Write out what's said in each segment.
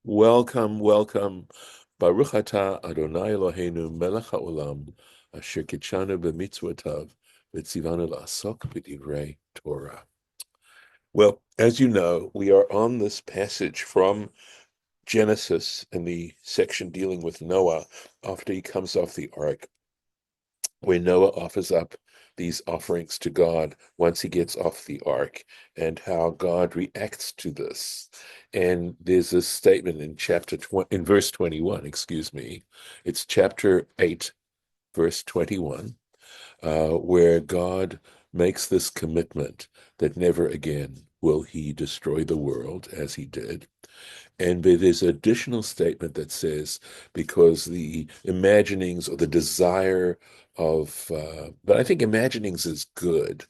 Welcome, welcome. Baruch atah Adonai Eloheinu melech haolam asher kitshanu b'mitzvotav v'tzivanu la'asok b'divrei Torah. Well, as you know, we are on this passage from Genesis in the section dealing with Noah after he comes off the ark, where Noah offers up these offerings to God once he gets off the ark, and how God reacts to this. And there's a statement in verse 21, excuse me. It's chapter 8, verse 21, where God makes this commitment that never again will he destroy the world as he did. And there's an additional statement that says, because the imaginings or the desire but I think imaginings is good,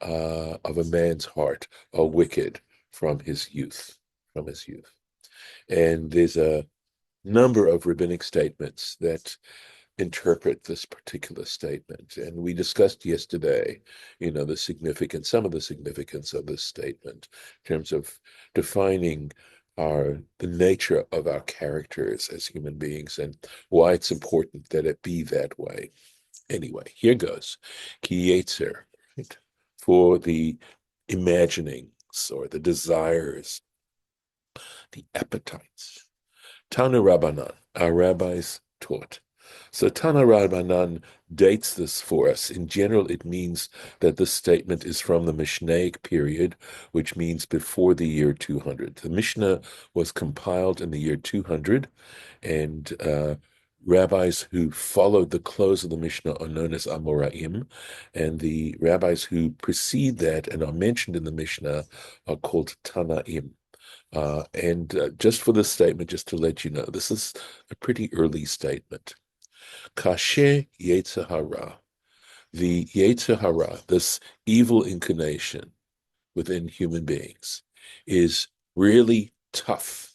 of a man's heart are wicked from his youth, from his youth. And there's a number of rabbinic statements that interpret this particular statement. And we discussed yesterday, some of the significance of this statement in terms of defining the nature of our characters as human beings and why it's important that it be that way. Anyway, here goes. Ki yetzer, right? For the imaginings or the desires, the appetites. Tana Rabbanan, our rabbis taught. So Tana Rabbanan dates this for us. In general, it means that this statement is from the Mishnaic period, which means before the year 200. The Mishnah was compiled in the year 200, and rabbis who followed the close of the Mishnah are known as Amoraim, and the rabbis who precede that and are mentioned in the Mishnah are called Tanaim. And just for this statement, just to let you know, this is a pretty early statement. Kasher Yetzer Hara, the Yetzer Hara, this evil inclination within human beings, is really tough,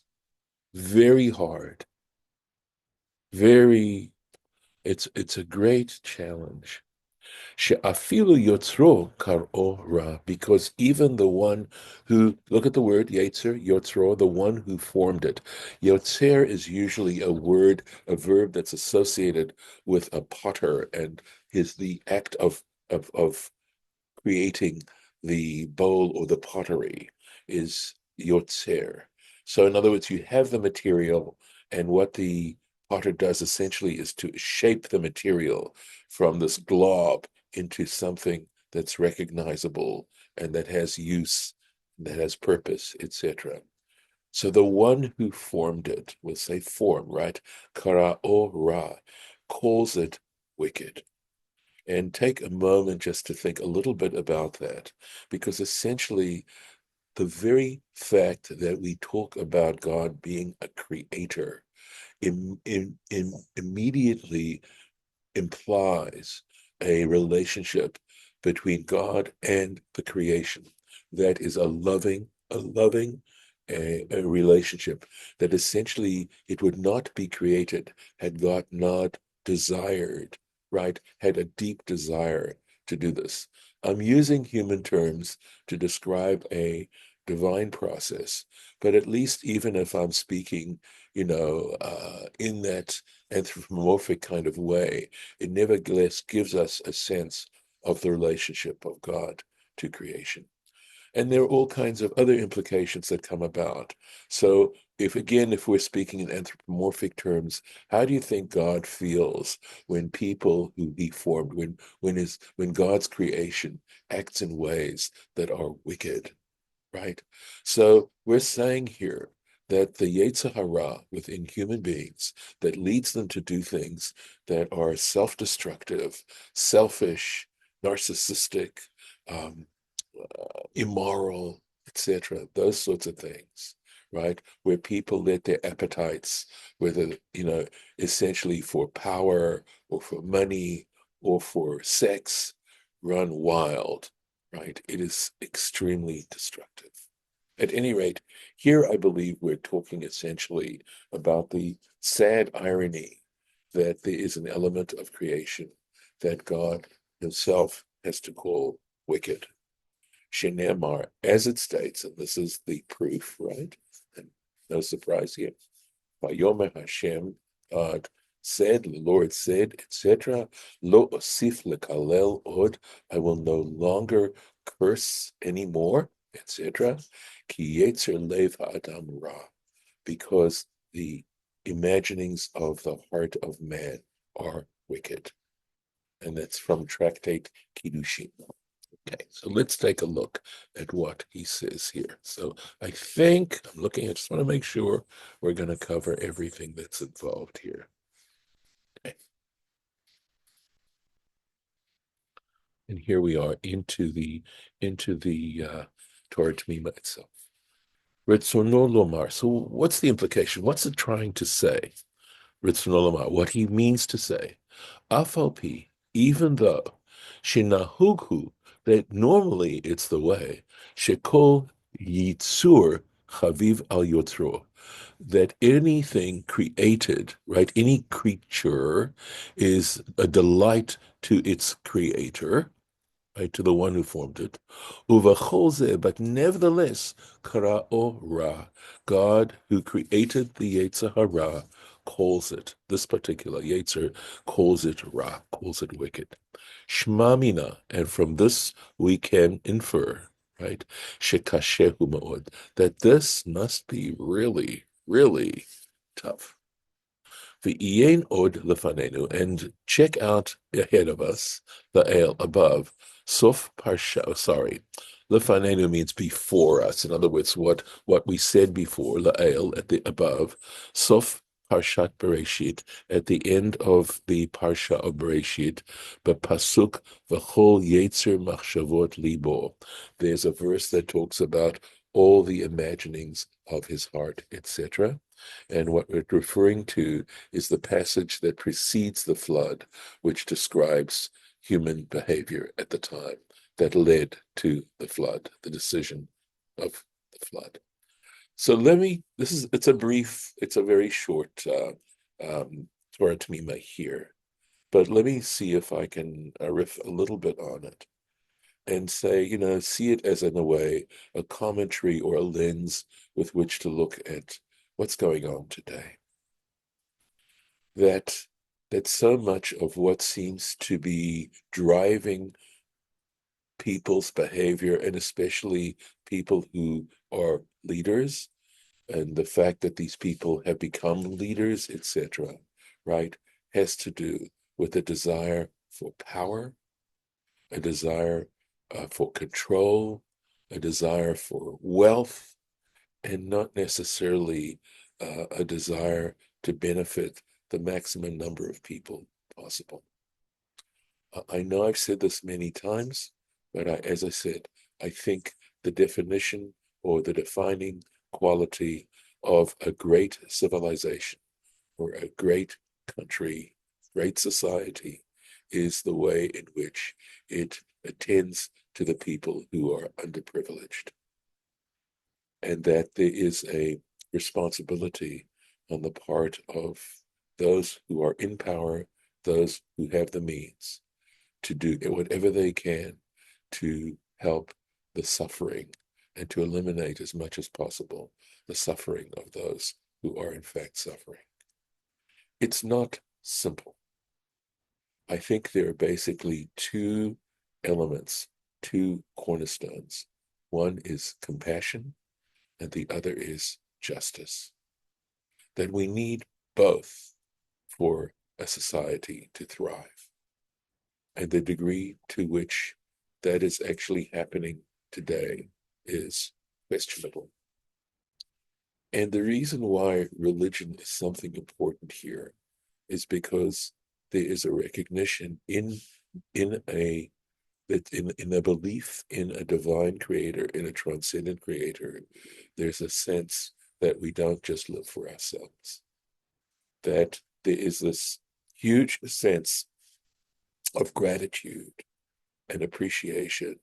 very hard, very. It's a great challenge. She'afilu yotzro kar'o ra, because even the one who, look at the word yetzer, yotzro, the one who formed it. Yotzer is usually a verb that's associated with a potter, and is the act of creating the bowl or the pottery is yotzer. So in other words, you have the material, and what the potter does essentially is to shape the material from this glob into something that's recognizable and that has use, that has purpose, etc. So the one who formed it, we'll say form, right? Kara o ra, calls it wicked. And take a moment just to think a little bit about that, because essentially the very fact that we talk about God being a creator immediately implies a relationship between God and the creation that is a relationship that essentially it would not be created had God not desired, right, had a deep desire to do this. I'm using human terms to describe a divine process, but at least even if I'm speaking, in that anthropomorphic kind of way, it nevertheless gives us a sense of the relationship of God to creation. And there are all kinds of other implications that come about. So if we're speaking in anthropomorphic terms, how do you think God feels when people who he formed, when God's creation acts in ways that are wicked, right? So we're saying here that the Yetzer Hara within human beings that leads them to do things that are self-destructive, selfish, narcissistic, um, immoral, etc., those sorts of things, right? Where people let their appetites, whether, essentially for power or for money or for sex, run wild, right? It is extremely destructive. At any rate, here I believe we're talking essentially about the sad irony that there is an element of creation that God himself has to call wicked. Shenemar, as it states, and this is the proof, right? And no surprise here. Vayomer Hashem, God said, the Lord said, etc. Lo osif lekalel od, I will no longer curse anymore, etc. Ki yetzer lev ha'adam ra, because the imaginings of the heart of man are wicked. And that's from Tractate Kiddushin. Okay, so let's take a look at what he says here. So I think I'm looking, I just want to make sure we're going to cover everything that's involved here. Okay. And here we are into the Torah Temimah itself. Ritzono lomar. So what's the implication? What's it trying to say? Ritzono lomar, what he means to say. Afalpi, even though shenahughu, that normally it's the way, shekol yitzur chaviv al yotro, that anything created, right, any creature is a delight to its creator, right, to the one who formed it. Uvachol, but nevertheless, kara'o ra, God who created the Yetzer Hara calls it, this particular Yetzer calls it ra, calls it wicked. Shmamina, and from this we can infer, right, shekashehu ma'od, that this must be really, really tough. V'yein od lefanenu, and check out ahead of us, the ale above. Sof parsha, lefanenu means before us. In other words, what we said before, la'el at the above. Sof parshat Bereshit, at the end of the parsha of Bereshit, but pasuk v'chol yetzer machshavot libo. There's a verse that talks about all the imaginings of his heart, etc. And what we're referring to is the passage that precedes the flood, which describes human behavior at the time that led to the flood, the decision of the flood. So it's a very short Torah Temimah here, but let me see if I can riff a little bit on it and say, see it as, in a way, a commentary or a lens with which to look at what's going on today. That so much of what seems to be driving people's behavior, and especially people who are leaders, and the fact that these people have become leaders, etc., right, has to do with a desire for power, a desire for control, a desire for wealth, and not necessarily a desire to benefit the maximum number of people possible. I know I've said this many times, but as I said, I think the definition or the defining quality of a great civilization or a great country, great society, is the way in which it attends to the people who are underprivileged. And that there is a responsibility on the part of those who are in power, those who have the means, to do whatever they can to help the suffering and to eliminate as much as possible the suffering of those who are in fact suffering. It's not simple. I think there are basically two elements, two cornerstones. One is compassion, and the other is justice. That we need both for a society to thrive. And the degree to which that is actually happening today is questionable. And the reason why religion is something important here is because there is a recognition in a belief in a divine creator, in a transcendent creator. There's a sense that we don't just live for ourselves, that there is this huge sense of gratitude and appreciation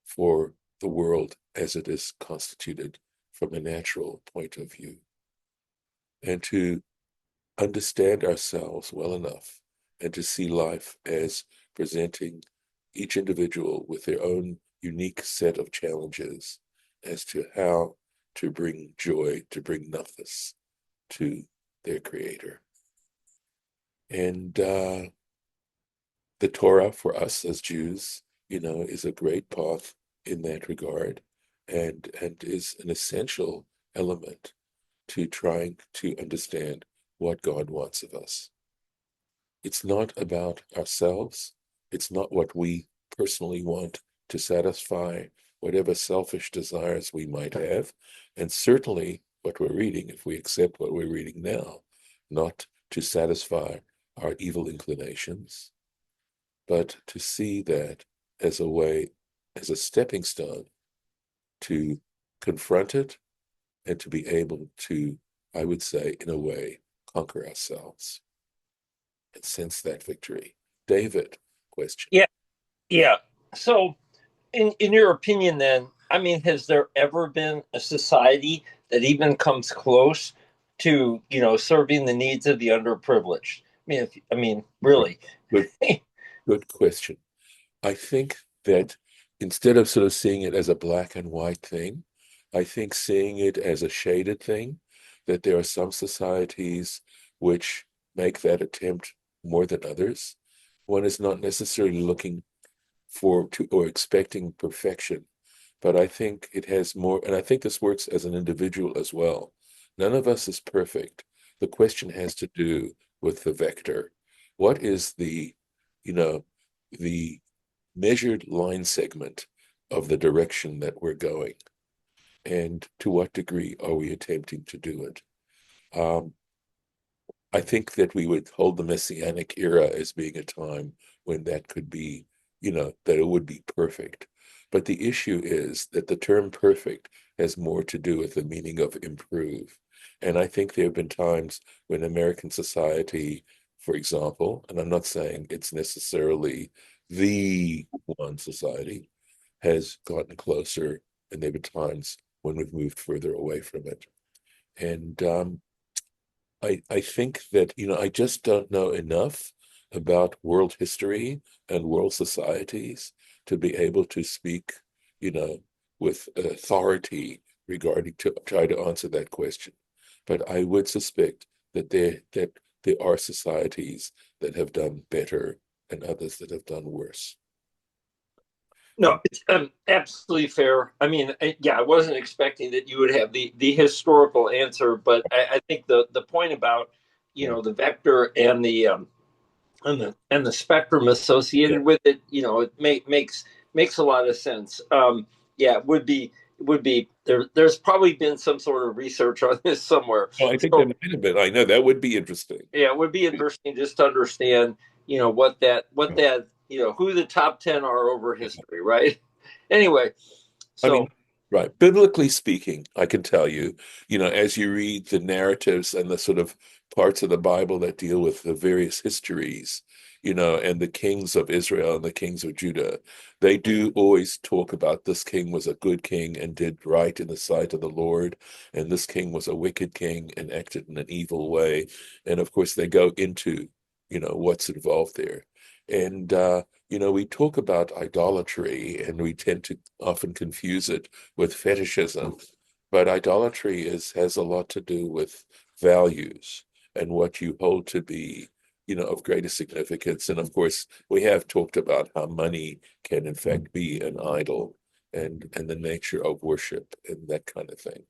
for the world as it is constituted from a natural point of view, and to understand ourselves well enough and to see life as presenting each individual with their own unique set of challenges as to how to bring joy, to bring nafas to their creator. And the Torah for us as Jews, is a great path in that regard, and is an essential element to trying to understand what God wants of us. It's not about ourselves. It's not what we personally want to satisfy whatever selfish desires we might have. And certainly what we're reading, if we accept what we're reading now, not to satisfy our evil inclinations, but to see that as a way, as a stepping stone to confront it and to be able to, I would say, in a way, conquer ourselves and sense that victory. David, question. Yeah. So, in your opinion, then, I mean, has there ever been a society that even comes close to, serving the needs of the underprivileged? Really. Good, good question. I think that instead of sort of seeing it as a black and white thing, I think seeing it as a shaded thing, that there are some societies which make that attempt more than others. One is not necessarily looking for to or expecting perfection, but I think it has more, and I think this works as an individual as well. None of us is perfect. The question has to do with the vector. What is you know, the measured line segment of the direction that we're going? And to what degree are we attempting to do it? Um, I think that we would hold the Messianic era as being a time when that could be, that it would be perfect. But the issue is that the term perfect has more to do with the meaning of improve. And I think there have been times when American society, for example, and I'm not saying it's necessarily the one society, has gotten closer, and there have been times when we've moved further away from it. And I think that, I just don't know enough about world history and world societies to be able to speak, with authority regarding to try to answer that question. But I would suspect that there are societies that have done better and others that have done worse. No, it's absolutely fair. I mean, yeah, I wasn't expecting that you would have the historical answer, but I think the point about the vector and the spectrum Yeah. associated with it, it makes a lot of sense. Yeah, it would be there. There's probably been some sort of research on this somewhere. Oh, I think there So might have been. I know that would be interesting. yeah, it would be interesting just to understand, who the top 10 are over history, right? Anyway, I mean, so right. Biblically speaking, I can tell you, as you read the narratives and the sort of parts of the Bible that deal with the various histories, and the kings of Israel and the kings of Judah, they do always talk about this king was a good king and did right in the sight of the Lord, and this king was a wicked king and acted in an evil way. And of course, they go into, what's involved there. And we talk about idolatry and we tend to often confuse it with fetishism, but idolatry has a lot to do with values and what you hold to be, of greater significance. And of course, we have talked about how money can in fact be an idol and the nature of worship and that kind of thing,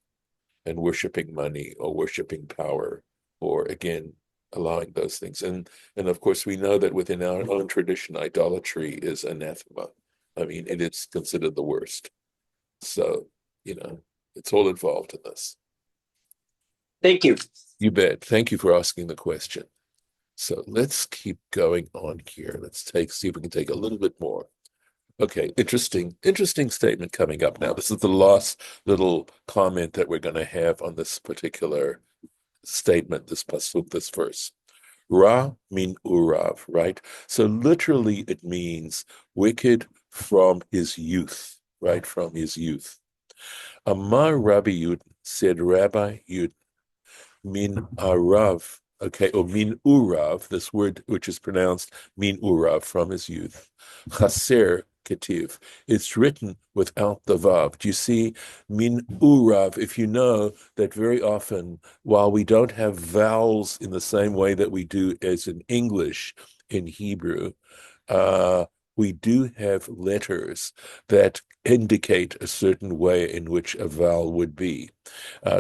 and worshiping money or worshiping power, or again, allowing those things. And of course, we know that within our own tradition, idolatry is anathema. I mean, it is considered the worst. So, you know, it's all involved in this. thank you. You bet. Thank you for asking the question. So let's keep going on here. See if we can take a little bit more. Okay, interesting statement coming up now. This is the last little comment that we're going to have on this particular statement, this pasuk, this verse. Ra min urav, right? So literally it means wicked from his youth, right? From his youth. Amar Rabbi Yud, said Rabbi Yud, min arav, okay, or min urav, this word which is pronounced min urav, from his youth. Chaser ketiv. It's written without the vav. Do you see min'urav? If you know that very often, while we don't have vowels in the same way that we do as in English, in Hebrew, we do have letters that indicate a certain way in which a vowel would be.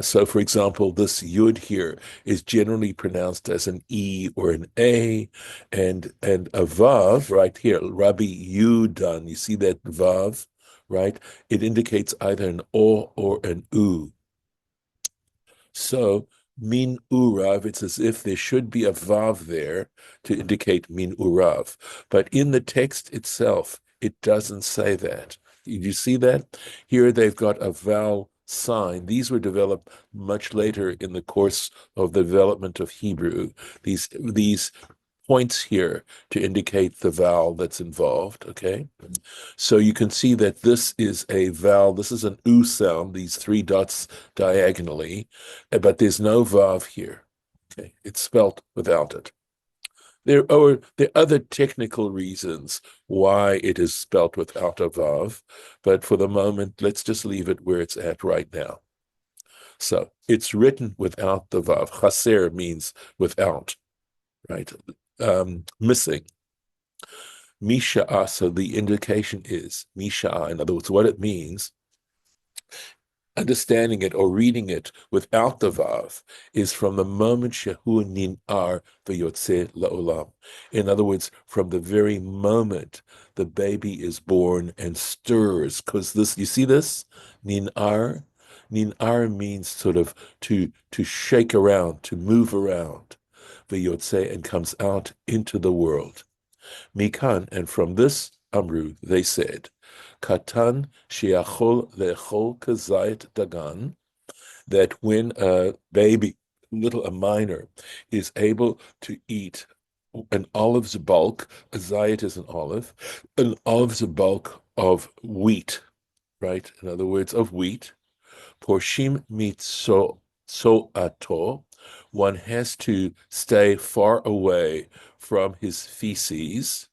So, for example, this yud here is generally pronounced as an E or an A, and a vav right here, Rabbi Yudan, you see that vav, right? It indicates either an O or an U. So, min urav, it's as if there should be a vav there to indicate min urav. But in the text itself, it doesn't say that. Did you see that? Here they've got a vowel sign. These were developed much later in the course of the development of Hebrew. These points here to indicate the vowel that's involved, okay? So you can see that this is a vowel, this is an U sound, these three dots diagonally, but there's no vav here, okay? It's spelt without it. There are other technical reasons why it is spelt without a vav, but for the moment, let's just leave it where it's at right now. So it's written without the vav. Chaser means without, right? Missing. Misha'a, so the indication is Misha'a, in other words, what it means, understanding it or reading it without the vav is from the moment shehu nin'ar v'yotze la'olam. In other words, from the very moment the baby is born and stirs, because this, you see this? Nin'ar? Nin'ar means sort of to shake around, to move around. V'yotze, and comes out into the world. Mikan, and from this Amru, they said, Katan sheachol lechol kazayit dagan, that when a baby, a minor, is able to eat an olive's bulk, a zayit is an olive's bulk of wheat, right? In other words, of wheat, porshim mitso ato, one has to stay far away from his feces,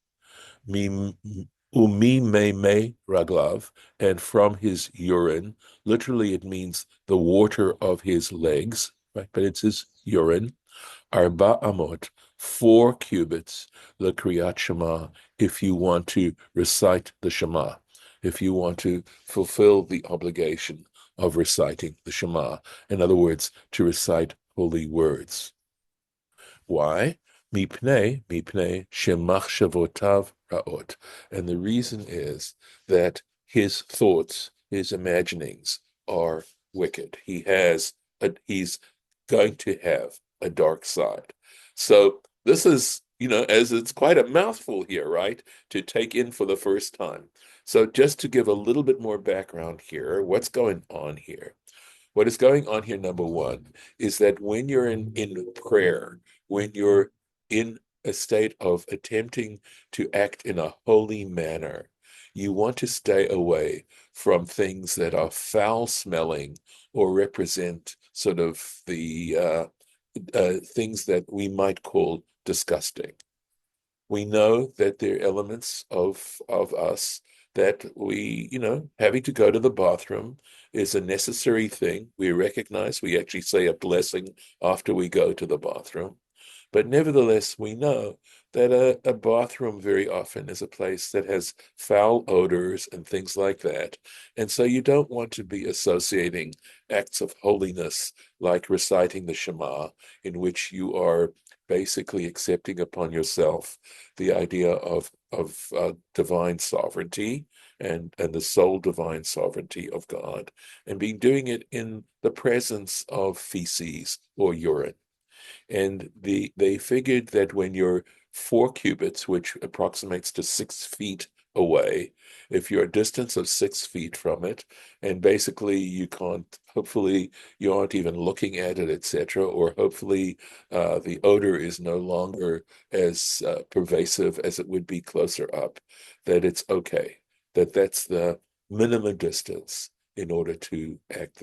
umi me raglav, and from his urine. Literally, it means the water of his legs, right? But it's his urine. Arba amot, 4 cubits, the kriyat Shema, if you want to recite the Shema, if you want to fulfill the obligation of reciting the Shema. In other words, to recite holy words. Why? Mipnei shemachshavotav raot. And the reason is that his thoughts, his imaginings are wicked. He's going to have a dark side. So this is, as it's quite a mouthful here, right? To take in for the first time. So just to give a little bit more background here, what's going on here? What is going on here, number one, is that when you're in prayer, when you're in a state of attempting to act in a holy manner, you want to stay away from things that are foul-smelling or represent sort of the things that we might call disgusting. We know that there are elements of us that we, having to go to the bathroom is a necessary thing. We recognize, we actually say a blessing after we go to the bathroom. But nevertheless, we know that a bathroom very often is a place that has foul odors and things like that. And so you don't want to be associating acts of holiness like reciting the Shema, in which you are basically accepting upon yourself the idea of divine sovereignty and the sole divine sovereignty of God, and doing it in the presence of feces or urine. And they figured that when you're 4 cubits, which approximates to 6 feet away, if you're a distance of 6 feet from it, and basically hopefully you aren't even looking at it, etc., or hopefully the odor is no longer as pervasive as it would be closer up, that it's okay, that's the minimum distance in order to act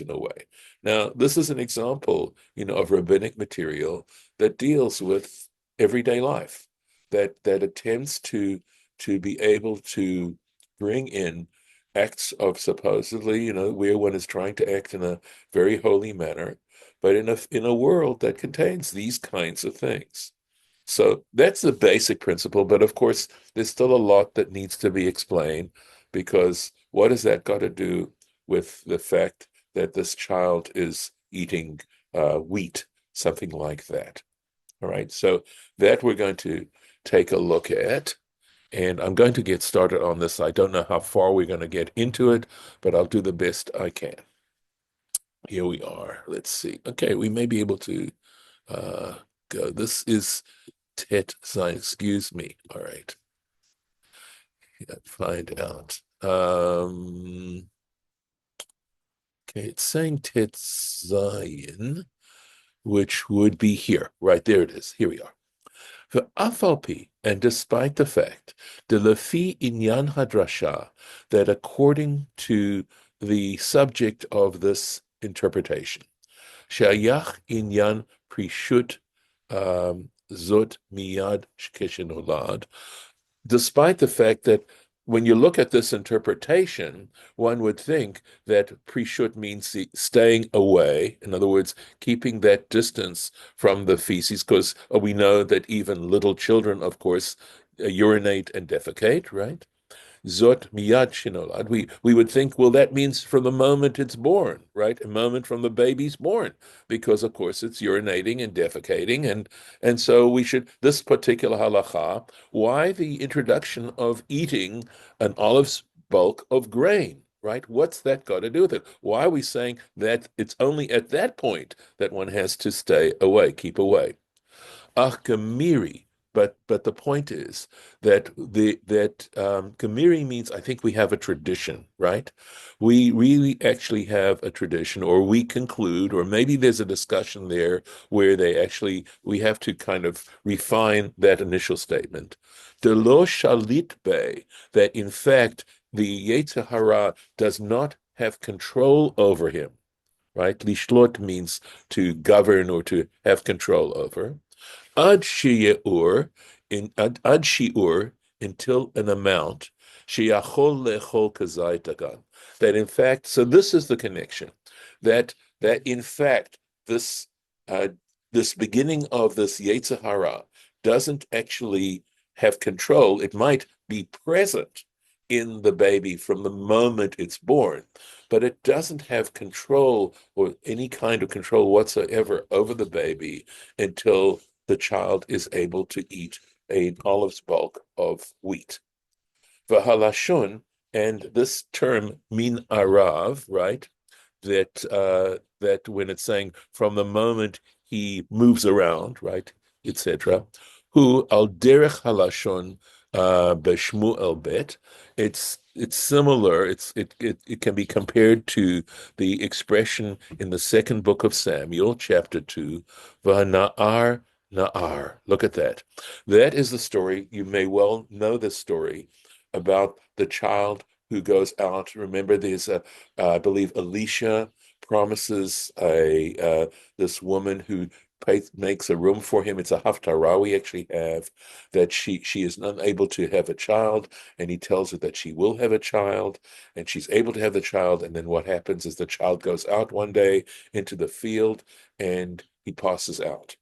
in a way. Now, this is an example, of rabbinic material that deals with everyday life, that attempts to to be able to bring in acts of supposedly, where one is trying to act in a very holy manner, but in a world that contains these kinds of things. So that's the basic principle, but of course, there's still a lot that needs to be explained, because what has that got to do with the fact that this child is eating wheat, something like that? All right, so that we're going to take a look at, and I'm going to get started on this. I don't know how far we're going to get into it, but I'll do the best I can. Here we are. Let's see. Okay, we may be able to go. This is tet sign, excuse me. All right. Find out. Okay, it's saying tet zion, which would be here. Right, there it is. Here we are. V'afalpi, and despite the fact, de lefi inyan hadrasha, that according to the subject of this interpretation, shayach inyan prishut zot miyad keshenolad, despite the fact that when you look at this interpretation, one would think that prishut means staying away. In other words, keeping that distance from the feces, because we know that even little children, of course, urinate and defecate, right? Zot miyad shinolad. We would think, well, that means from the moment it's born, right? A moment from the baby's born, because of course it's urinating and defecating, and so we should this particular halacha. Why the introduction of eating an olive's bulk of grain? Right? What's that got to do with it? Why are we saying that it's only at that point that one has to stay away, keep away? Kamiri. But the point is that Kamiri means, I think we have a tradition, right? We really actually have a tradition, or we conclude, or maybe there's a discussion there where we have to kind of refine that initial statement. De lo shalit be, that in fact the Yetzer Hara does not have control over him, right? Lishlot means to govern or to have control over. Ad shiur ad shiur, until an amount sheyachol lechol kazaytagan. That in fact, so this is the connection. That in fact this this beginning of this Yetzer Hara doesn't actually have control. It might be present in the baby from the moment it's born, but it doesn't have control, or any kind of control whatsoever, over the baby until the child is able to eat an olive's bulk of wheat. V'halashon, and this term mנעריו, right? That when it's saying from the moment he moves around, right, etc. Who al derech halashon b'Shmuel bet. It's similar. It can be compared to the expression in the second book of Samuel, chapter 2, v'hana'ar na'ar. Look at that. That is the story. You may well know this story about the child who goes out. Remember, there's I believe Elisha promises this woman who makes a room for him. It's a haftarah we actually have, that she is unable to have a child, and he tells her that she will have a child, and she's able to have the child. And then what happens is the child goes out one day into the field, and he passes out.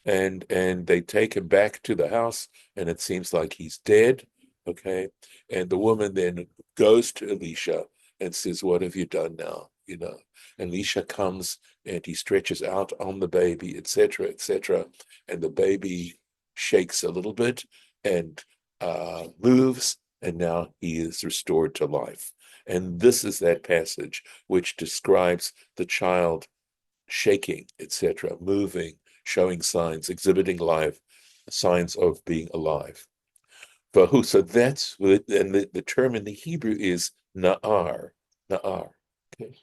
And they take him back to the house, and it seems like he's dead. Okay. And the woman then goes to Elisha and says, "What have you done now?" And Elisha comes and he stretches out on the baby, etc., etc. And the baby shakes a little bit and moves, and now he is restored to life. And this is that passage which describes the child shaking, etc., moving, showing signs, exhibiting life, signs of being alive. Vahu. So that's and the term in the Hebrew is na'ar. Okay.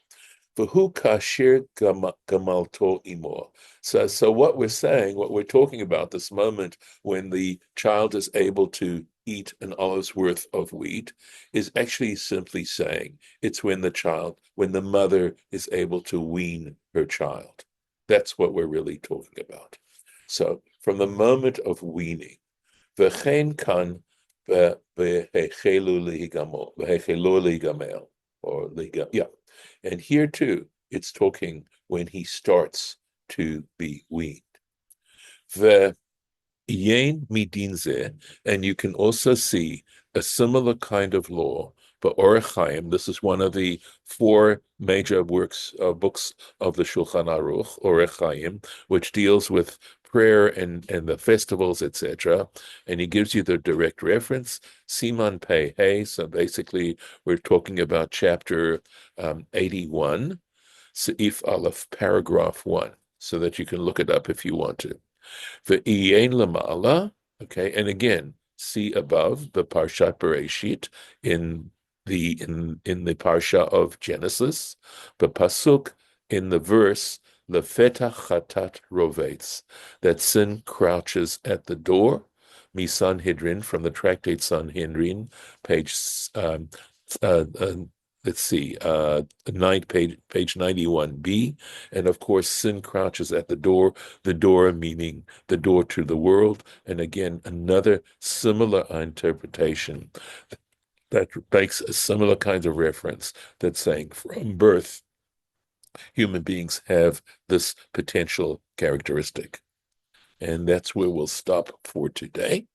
Vahu kasher gamalto imo. So what we're talking about, this moment when the child is able to eat an olive's worth of wheat, is actually simply saying it's when the mother is able to wean her child. That's what we're really talking about. So from the moment of weaning, v'chein kan or yeah. And here too, it's talking when he starts to be weaned. Yen midinze, and you can also see a similar kind of law. But Orech Chaim, this is one of the four major books of the Shulchan Aruch, Orech Chaim, which deals with prayer and the festivals, etc. And he gives you the direct reference, Siman Pei Hey. So basically, we're talking about chapter 81, Seif Aleph, paragraph 1, so that you can look it up if you want to. The Iyen Lamala, okay, and again, see above the Parshat Bereshit in the Parsha of Genesis, the Pasuk in the verse, Lefetach Chatat Rovetz, that sin crouches at the door, Sanhedrin, from the tractate Sanhedrin, page uh, uh, let's see, page 91b, and of course, sin crouches at the door meaning the door to the world, and again, another similar interpretation that makes a similar kind of reference that's saying from birth, human beings have this potential characteristic. And that's where we'll stop for today.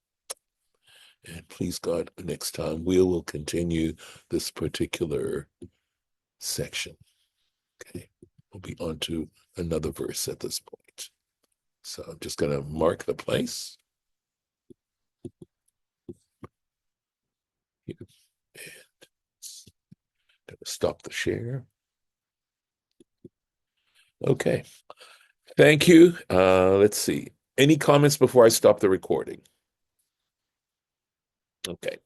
And please God, next time we will continue this particular section. Okay, we'll be on to another verse at this point. So I'm just going to mark the place. And going to stop the share. Okay, thank you. Let's see. Any comments before I stop the recording? Okay.